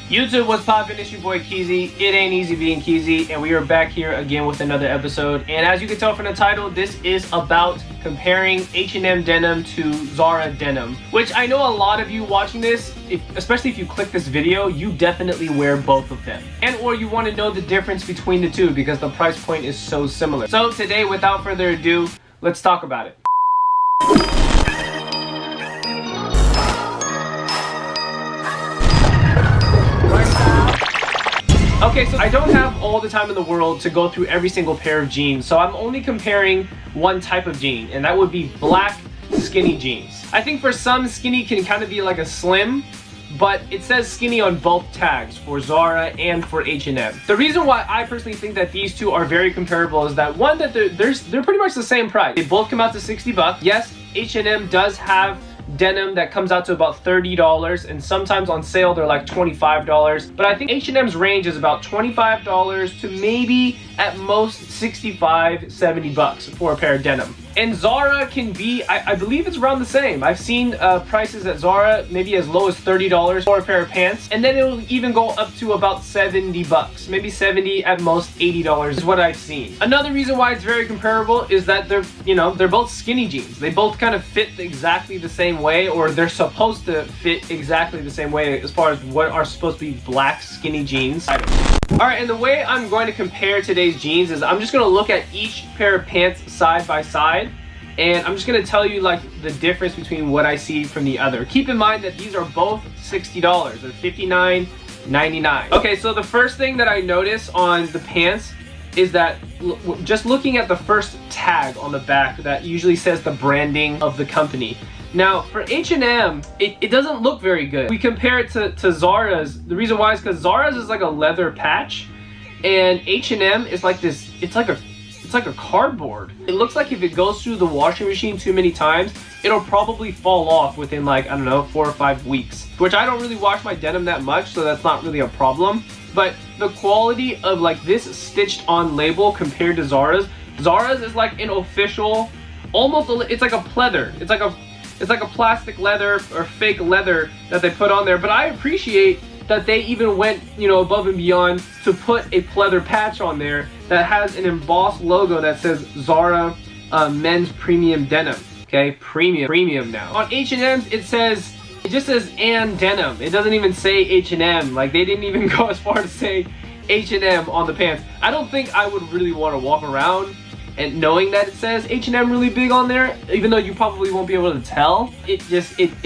YouTube, what's poppin'? It's your boy Keezy. It ain't easy being Keezy, and we are back here again with another episode. And as you can tell from the title, this is about comparing H&M denim to Zara denim, which I know a lot of you watching this, especially if you click this video, you definitely wear both of them. And or you want to know the difference between the two because the price point is so similar. So today, without further ado, let's talk about it. Okay, so I don't have all the time in the world to go through every single pair of jeans, so I'm only comparing one type of jean, and that would be black skinny jeans. I think for some, skinny can kind of be like a slim, but it says skinny on both tags for Zara and for H&M. The reason why I personally think that these two are very comparable is that one, that they're pretty much the same price. They both come out to 60 bucks. Yes, H&M does have denim that comes out to about $30, and sometimes on sale they're like $25, but I think H&M's range is about $25 to maybe at most 65, 70 bucks for a pair of denim. And Zara can be, I believe it's around the same. I've seen prices at Zara maybe as low as $30 for a pair of pants, and then it'll even go up to about 70 bucks, maybe 70, at most $80 is what I've seen. Another reason why it's very comparable is that they're both skinny jeans. They both kind of fit exactly the same way, or they're supposed to fit exactly the same way as far as what are supposed to be black skinny jeans. Alright, and the way I'm going to compare today's jeans is I'm just going to look at each pair of pants side by side, and I'm just going to tell you like the difference between what I see from the other. Keep in mind that these are both $60. They're $59.99. Okay, so the first thing that I notice on the pants is that just looking at the first tag on the back that usually says the branding of the company. Now, for H&M, it doesn't look very good. We compare it to Zara's. The reason why is because Zara's is like a leather patch, and H&M is like this, it's like a cardboard. It looks like if it goes through the washing machine too many times, it'll probably fall off within like, I don't know, 4 or 5 weeks. Which I don't really wash my denim that much, so that's not really a problem. But the quality of like this stitched on label compared to Zara's is like an official, almost, it's like a pleather. It's like a plastic leather or fake leather that they put on there. But I appreciate that they even went, above and beyond to put a pleather patch on there that has an embossed logo that says Zara men's premium denim. Okay, premium now. On H&M's, it just says and denim. It doesn't even say H&M. Like, they didn't even go as far to say H&M on the pants. I don't think I would really want to walk around and knowing that it says H&M really big on there, even though you probably won't be able to tell. It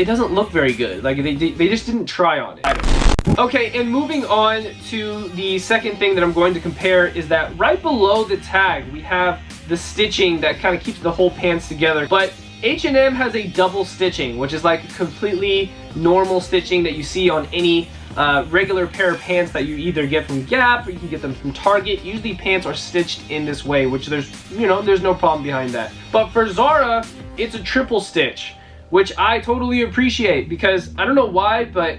doesn't look very good. Like, they just didn't try on it. Okay, and moving on to the second thing that I'm going to compare is that right below the tag, we have the stitching that kind of keeps the whole pants together. But H&M has a double stitching, which is like completely normal stitching that you see on any regular pair of pants that you either get from Gap or you can get them from Target. Usually pants are stitched in this way, which there's no problem behind that. But for Zara, it's a triple stitch, which I totally appreciate because I don't know why, but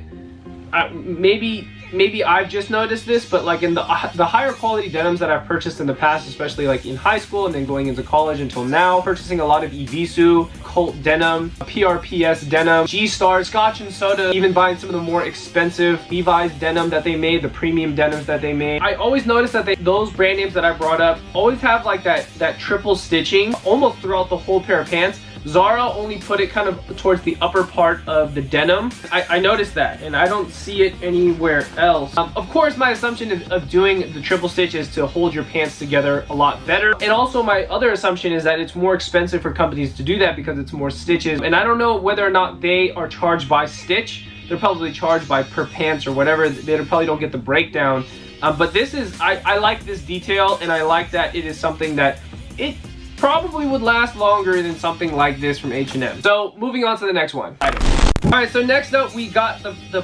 maybe I've just noticed this, but like in the higher quality denims that I've purchased in the past, especially like in high school and then going into college until now, purchasing a lot of Evisu, Colt denim, PRPS denim, G-Star, Scotch and Soda, even buying some of the more expensive Levi's denim that they made, the premium denims that they made. I always notice that those brand names that I brought up always have like that triple stitching almost throughout the whole pair of pants. Zara only put it kind of towards the upper part of the denim. I noticed that, and I don't see it anywhere else. Of course, my assumption of doing the triple stitch is to hold your pants together a lot better. And also my other assumption is that it's more expensive for companies to do that because it's more stitches. And I don't know whether or not they are charged by stitch. They're probably charged by per pants or whatever. They probably don't get the breakdown. But this is, I like this detail, and I like that it is something that it probably would last longer than something like this from H&M. So moving on to the next one. Alright, so next up we got the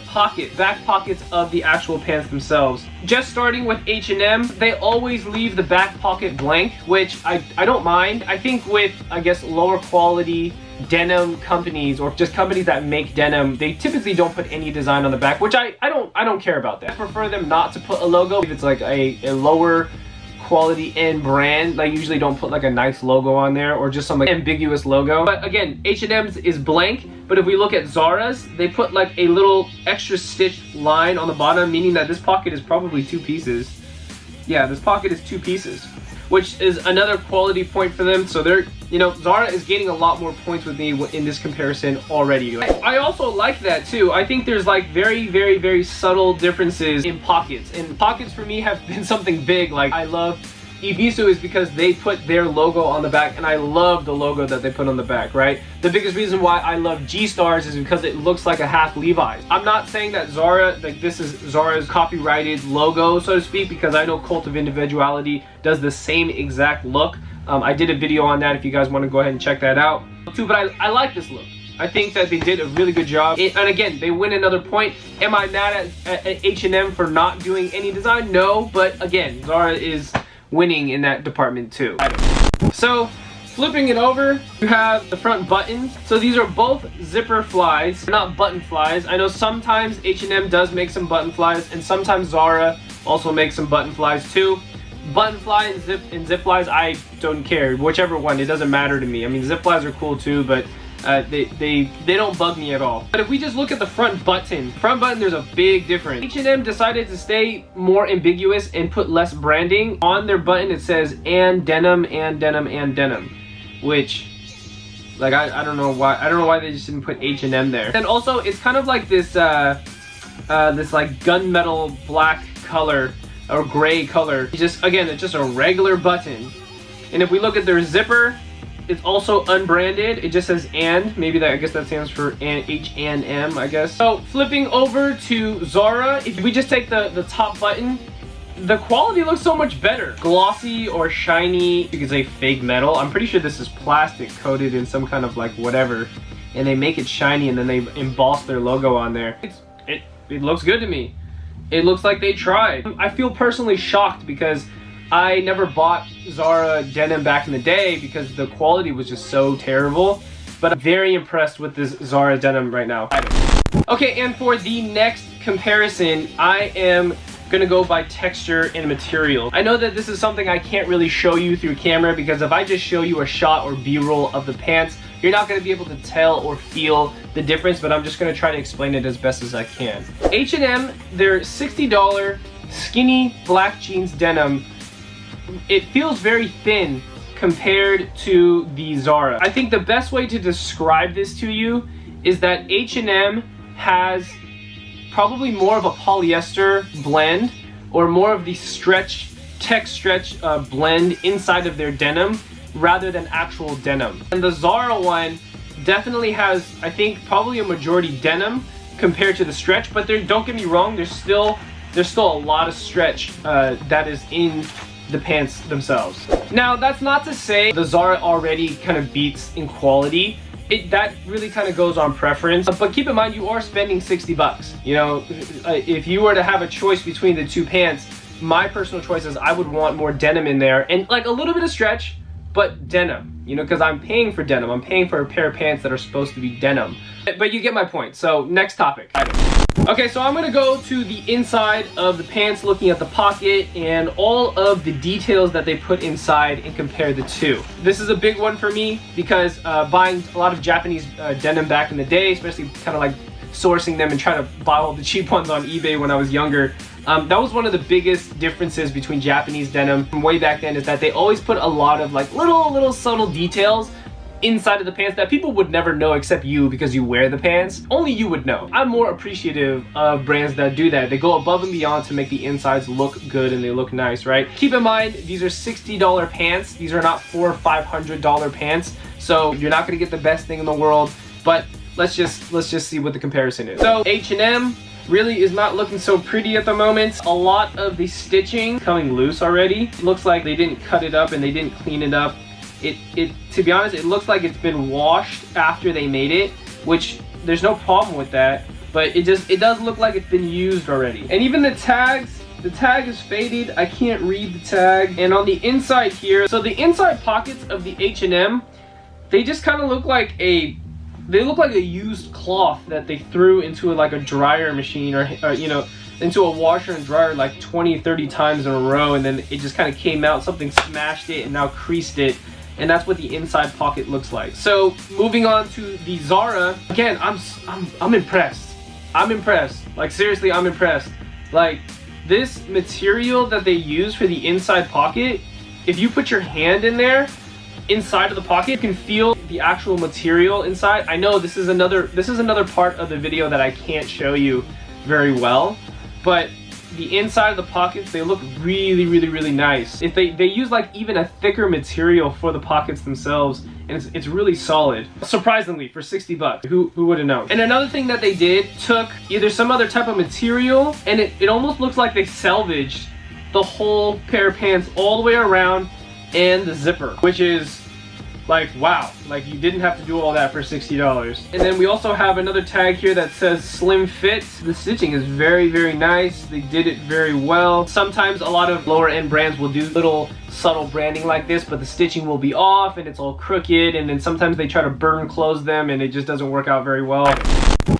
back pockets of the actual pants themselves. Just starting with H&M, they always leave the back pocket blank, which I don't mind. I think with, I guess, lower quality denim companies or just companies that make denim, they typically don't put any design on the back, which I don't care about that. I prefer them not to put a logo if it's like a lower quality and brand. They usually don't put like a nice logo on there or just some like ambiguous logo. But again, H&M's is blank, but if we look at Zara's, they put like a little extra stitch line on the bottom, meaning that this pocket is probably 2 pieces. Yeah, this pocket is 2 pieces, which is another quality point for them. So they're, you know, Zara is gaining a lot more points with me in this comparison already. I also like that too. I think there's like very subtle differences in pockets. And pockets for me have been something big. Like I love Ibisu is because they put their logo on the back, and I love the logo that they put on the back, right? The biggest reason why I love G-Stars is because it looks like a half Levi's. I'm not saying that Zara, like this is Zara's copyrighted logo, so to speak, because I know Cult of Individuality does the same exact look. I did a video on that if you guys want to go ahead and check that out too, but I like this look. I think that they did a really good job. And again, they win another point. Am I mad at H&M for not doing any design? No, but again, Zara is winning in that department too. So flipping it over, you have the front buttons. So these are both zipper flies, not button flies. I know sometimes H&M does make some button flies, and sometimes Zara also makes some button flies too. Button fly and zip flies, I don't care. Whichever one, it doesn't matter to me. I mean, zip flies are cool too, but they don't bug me at all. But if we just look at the front button, there's a big difference. H&M decided to stay more ambiguous and put less branding. On their button it says and denim, which, like, I don't know why they just didn't put H&M there. And also it's kind of like this this like gunmetal black color or gray color. Again, it's just a regular button. And if we look at their zipper, it's also unbranded. It just says and. Maybe that, I guess that stands for H&M, I guess. So flipping over to Zara, if we just take the top button, the quality looks so much better. Glossy or shiny, you could say fake metal. I'm pretty sure this is plastic coated in some kind of like whatever, and they make it shiny and then they emboss their logo on there. It looks good to me. It looks like they tried. I feel personally shocked because I never bought Zara denim back in the day because the quality was just so terrible. But I'm very impressed with this Zara denim right now. Okay, and for the next comparison, I am gonna go by texture and material. I know that this is something I can't really show you through camera because if I just show you a shot or B-roll of the pants, you're not gonna be able to tell or feel the difference, but I'm just gonna try to explain it as best as I can. H&M, their $60 skinny black jeans denim, it feels very thin compared to the Zara. I think the best way to describe this to you is that H&M has probably more of a polyester blend or more of the tech stretch blend inside of their denim rather than actual denim. And the Zara one definitely has, I think, probably a majority denim compared to the stretch, but don't get me wrong, there's still a lot of stretch that is in the pants themselves. Now, that's not to say the Zara already kind of beats in quality. That really kind of goes on preference, but keep in mind you are spending 60 bucks. You know, if you were to have a choice between the two pants, my personal choice is I would want more denim in there and like a little bit of stretch, but denim, you know, because I'm paying for denim. I'm paying for a pair of pants that are supposed to be denim. But you get my point. So next topic. Okay, so I'm gonna go to the inside of the pants, looking at the pocket and all of the details that they put inside and compare the two. This is a big one for me because buying a lot of Japanese denim back in the day, especially kind of like sourcing them and trying to buy all the cheap ones on eBay when I was younger, that was one of the biggest differences between Japanese denim from way back then, is that they always put a lot of like little subtle details inside of the pants that people would never know except you, because you wear the pants. Only you would know. I'm more appreciative of brands that do that. They go above and beyond to make the insides look good and they look nice, right? Keep in mind, these are $60 pants. These are not $400 or $500 pants. So you're not gonna get the best thing in the world, but let's just see what the comparison is. So H&M really is not looking so pretty at the moment. A lot of the stitching coming loose already. Looks like they didn't cut it up and they didn't clean it up. To be honest, it looks like it's been washed after they made it, which there's no problem with that, but it does look like it's been used already. And even the tags, the tag is faded. I can't read the tag. And on the inside here, so the inside pockets of the H&M, they just kind of look like a used cloth that they threw into like a dryer machine or you know, into a washer and dryer like 20-30 times in a row, and then it just kind of came out, something smashed it and now creased it, and that's what the inside pocket looks like. So moving on to the Zara, again, I'm impressed. I'm impressed. Like seriously, I'm impressed. Like this material that they use for the inside pocket, if you put your hand in there, inside of the pocket, you can feel the actual material inside. I know this is another part of the video that I can't show you very well, but the inside of the pockets, they look really nice. If they use like even a thicker material for the pockets themselves, and it's really solid. Surprisingly, for 60 bucks, who would have known? And another thing that they did, took either some other type of material, and it almost looks like they salvaged the whole pair of pants all the way around and the zipper, which is like, wow, like you didn't have to do all that for $60. And then we also have another tag here that says slim fit. The stitching is very nice. They did it very well. Sometimes a lot of lower end brands will do little subtle branding like this, but the stitching will be off and it's all crooked, and then sometimes they try to burn close them and it just doesn't work out very well.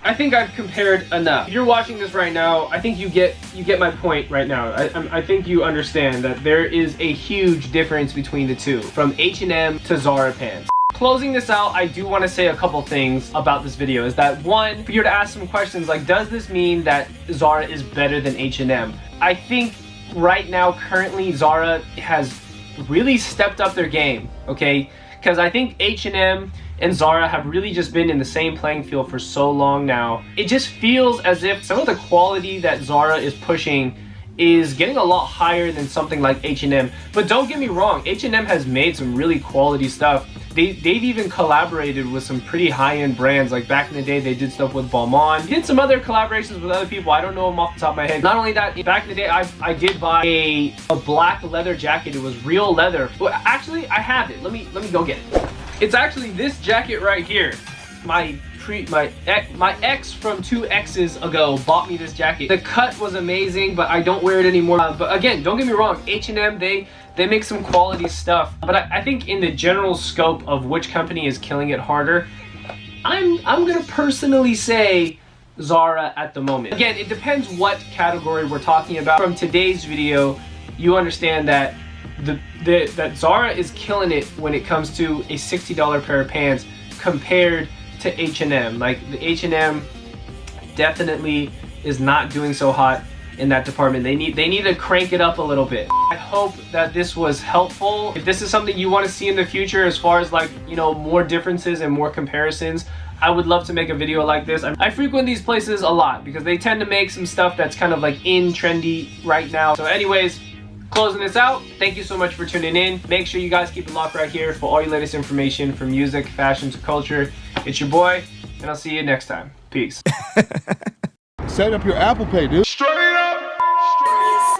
I think I've compared enough. If you're watching this right now, I think you get my point right now. I think you understand that there is a huge difference between the two, from H&M to Zara pants. Closing this out, I do want to say a couple things about this video. Is that one, for you to ask some questions like, does this mean that Zara is better than H&M? I think right now, currently, Zara has really stepped up their game, okay? Because I think H&M and Zara have really just been in the same playing field for so long now. It just feels as if some of the quality that Zara is pushing is getting a lot higher than something like H&M. But don't get me wrong, H&M has made some really quality stuff. They've even collaborated with some pretty high-end brands. Like back in the day, they did stuff with Balmain. Did some other collaborations with other people. I don't know them off the top of my head. Not only that, back in the day, I did buy a black leather jacket. It was real leather. Well, actually, I have it. Let me go get it. It's actually this jacket right here. My ex from 2 exes ago bought me this jacket. The cut was amazing, but I don't wear it anymore. But again, don't get me wrong, H&M, they make some quality stuff. But I think in the general scope of which company is killing it harder, I'm gonna personally say Zara at the moment. Again, it depends what category we're talking about. From today's video, you understand that that Zara is killing it when it comes to a $60 pair of pants compared to H&M. Like the H&M definitely is not doing so hot in that department. They need to crank it up a little bit. I hope that this was helpful. If this is something you want to see in the future, as far as like, you know, more differences and more comparisons, I would love to make a video like this. I frequent these places a lot because they tend to make some stuff that's kind of like trendy right now. So anyways, closing this out, thank you so much for tuning in. Make sure you guys keep it locked right here for all your latest information from music, fashion to culture. It's your boy, and I'll see you next time. Peace. Set up your Apple Pay, dude. Straight up.